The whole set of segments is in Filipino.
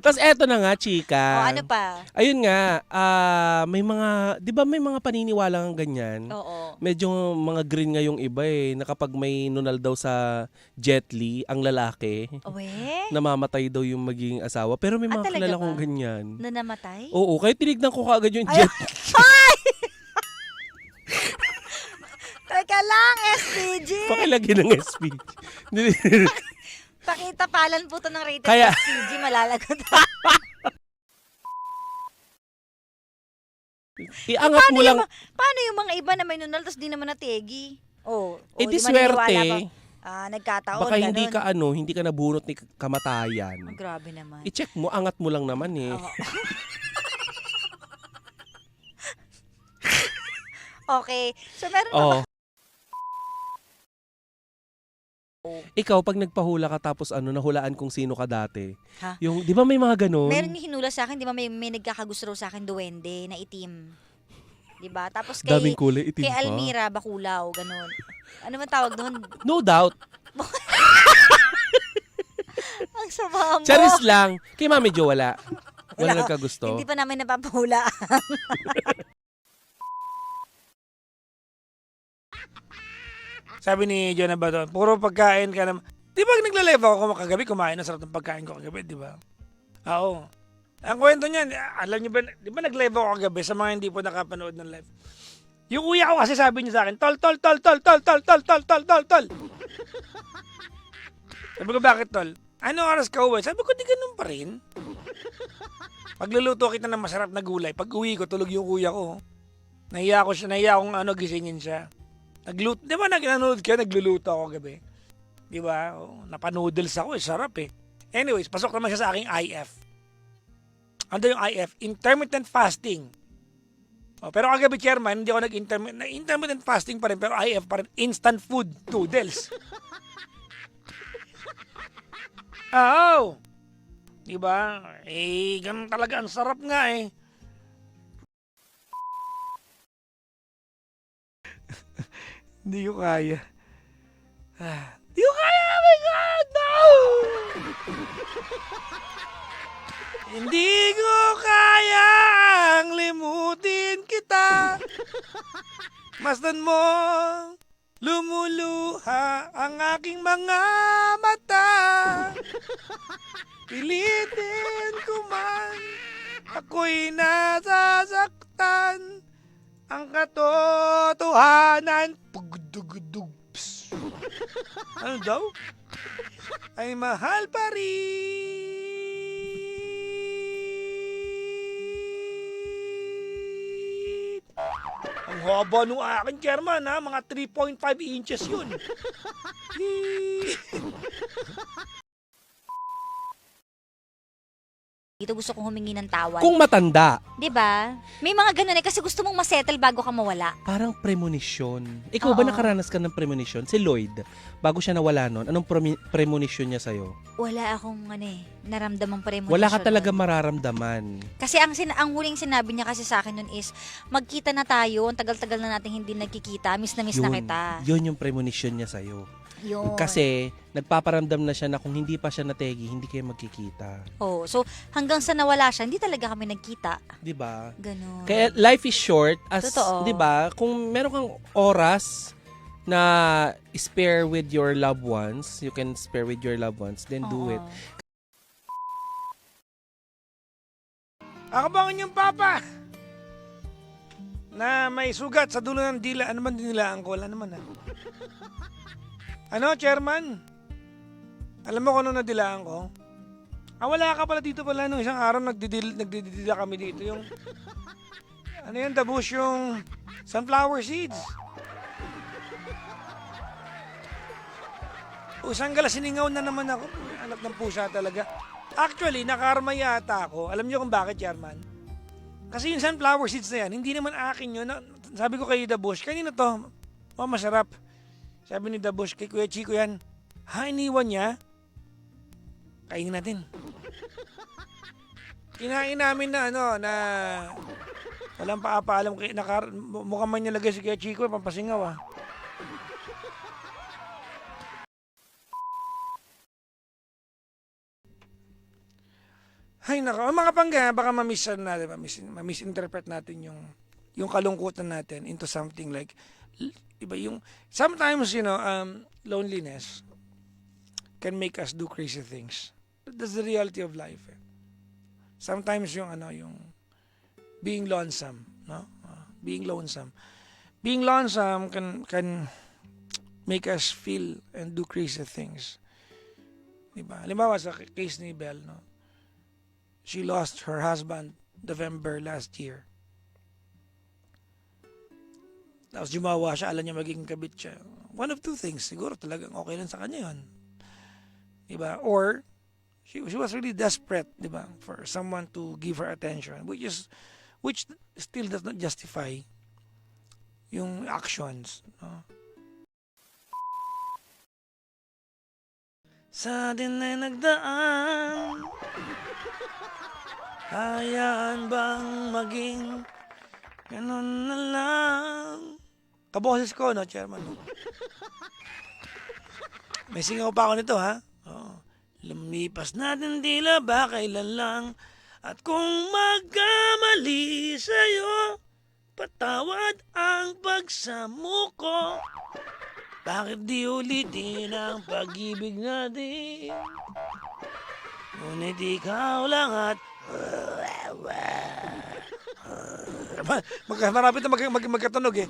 Tapos eto na nga, O chika. ano pa? Ayun nga, may mga, di ba may mga paniniwala ng ganyan? Oo. Medyo mga green nga yung iba eh, na kapag may nunal daw sa Jet Li, ang lalaki, Uwe? namamatay daw yung magiging asawa. Pero may mga Talaga kilala ba? kong ganyan. Na namatay? Oo, kahit tinignan ko kaagad yung Ay, Jet. Teka lang, SPG! Pakilagay ng SP. Pakita palan po to ng rated Kaya- SPG, malalagot. Iangat mo lang. Paano yung mga iba na may nunal tapos di naman nategi? Eh di di maniniwala swerte. pa. Nagkataon, Baka hindi ganun. ka hindi ka nabunot ni kamatayan. Grabe naman. I-check mo, angat mo lang naman eh. Oo. Okay. So, meron pa ba? Oh. Ikaw, pag nagpahula ka tapos nahulaan kung sino ka dati. Ha? Yung, di ba may mga ganun? Meron yung hinula sa akin, di ba may nagkakagusto raw sa akin duwende na itim. Di ba? Tapos Daming kulay, itim kay pa. Almira, Bakulaw, ganun. Ano man tawag doon? No doubt. Ang sama mo. Charis lang. Kay Mami Jo, wala. Wala Wala. nagkagusto. Hindi pa namin napapahula. Sabi ni John Abaton, puro pagkain ka naman. Di ba nagla-live ako kagabi, kumain na sarap ng pagkain ko kagabi, di ba? Oo. Ang kwento niyan, alam niyo ba, di ba nag-live ako kagabi sa mga hindi po nakapanood ng live? Yung kuya ko kasi sabi niya sa akin, tol. Sabi ko, bakit tol? Ano oras ka uwi? Sabi ko, di ganun pa rin. Pagluluto kita ng masarap na gulay, pag uwi ko, tulog yung kuya ko. Nahiya akong gisingin siya. Nagluto, di ba nanonood ka, nagluluto ako gabi? Di ba? Napanoodles ako, sarap eh. Anyways, pasok naman siya sa aking IF. Ano yung IF? Intermittent fasting. Pero kagabi, chairman, hindi ako intermittent fasting pa rin, pero IF pa rin, instant food noodles. Oo. Di ba? Ganun talaga, ang sarap nga eh. Hindi ko kaya. Hindi ko kaya, oh my God, no! Hindi ko kayang limutin kita. Masdan mo, lumuluha ang aking mga mata. Pilitin ko man, ako'y nasasaktan. Ang katotohanan, pugdugudugs. Ano daw? Ay mahal pa rin. Ang haba nung akin, chairman, ha? Mga 3.5 inches yun. Dito gusto kong humingi ng tawad. Kung matanda, Di ba? May mga ganun eh, kasi gusto mong masettle bago ka mawala. parang premonition. Ikaw ba Oo. nakaranas ka ng premonition? Si Lloyd, bago siya nawala nun, anong premonition niya sa'yo? Wala akong naramdamang premonition. Wala ka talaga nun. mararamdaman. Kasi ang huling sinabi niya kasi sa akin nun is, magkita na tayo, ang tagal-tagal na natin hindi nagkikita, miss na kita. Yun yung premonition niya sa'yo. Yun. Kasi, nagpaparamdam na siya na kung hindi pa siya nategi, hindi kayo magkikita. Oh, so hanggang sa nawala siya, hindi talaga kami nagkita. Di ba? Ganun. Kaya life is short as, Totoo. 'di ba? Kung meron kang oras na spare with your loved ones, you can spare with your loved ones, then do Oo. it. Akabangan yung papa na may sugat sa dulo ng dila. Ano man dinilaan ko? Wala naman. Ano, chairman? Alam mo kung ano nadilaan ko? Wala ka pala dito pala. Nung isang araw nagdidila kami dito. Yung, ano yun, Dabush, yung sunflower seeds. Isang gala, siningaw na naman ako. Anak ng pusa talaga. Actually, nakarma yata ako. Alam niyo kung bakit, chairman? Kasi yung sunflower seeds na yan, hindi naman akin yun. Sabi ko kay Dabush, kanino to? Masarap. Sabi ni Dabush, kay Kuya Chico yan. Iniwan niya? Kainin natin. Kinain namin na na walang paapaalam. Mukhang man niya lagay si Kuya Chico, pampasingaw Ay, nako. Mga pangga, baka natin, ma-misinterpret natin yung kalungkutan natin into something like, iba yung, sometimes, loneliness can make us do crazy things. That's the reality of life. Eh. Sometimes yung being lonesome, no? Being lonesome. Being lonesome can make us feel and do crazy things. Diba? Halimbawa sa case ni Belle, no? She lost her husband November last year. Tapos jumawa siya, alam niya magiging kabit siya. One of two things, siguro talagang okay lang sa kanya yun. Diba? Or, she was really desperate, diba? For someone to give her attention, which still does not justify yung actions. No? Sa atin ay nagdaan, hayaan bang maging ganun na lang? Kaboses ko, no, Chairman? May singaw pa ako nito, ha? Oh. Lumipas natin tila ba kailan lang, at kung magkamali sa'yo, patawad ang pagsamuko. Bakit di ulitin ang pag-ibig natin? Ngunit ikaw lang at marapit na magkatunog eh.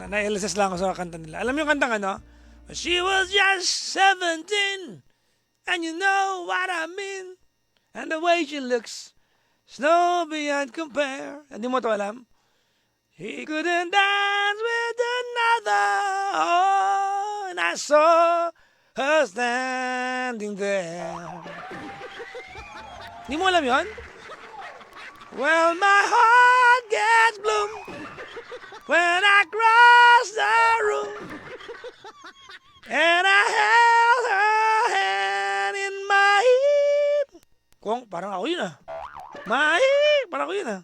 Na-LSS lang ako sa kanta nila. Alam mo yung kantang ano? She was just 17 and you know what I mean. And the way she looks, snow beyond compare. Hindi mo to alam? He couldn't dance with another. Oh, and I saw her standing there. Hindi mo alam yun? Well, my heart gets bloom when I cross the room, and I held her hand in my hip. Kung, parang ako yun ah. Parang ako yun ah.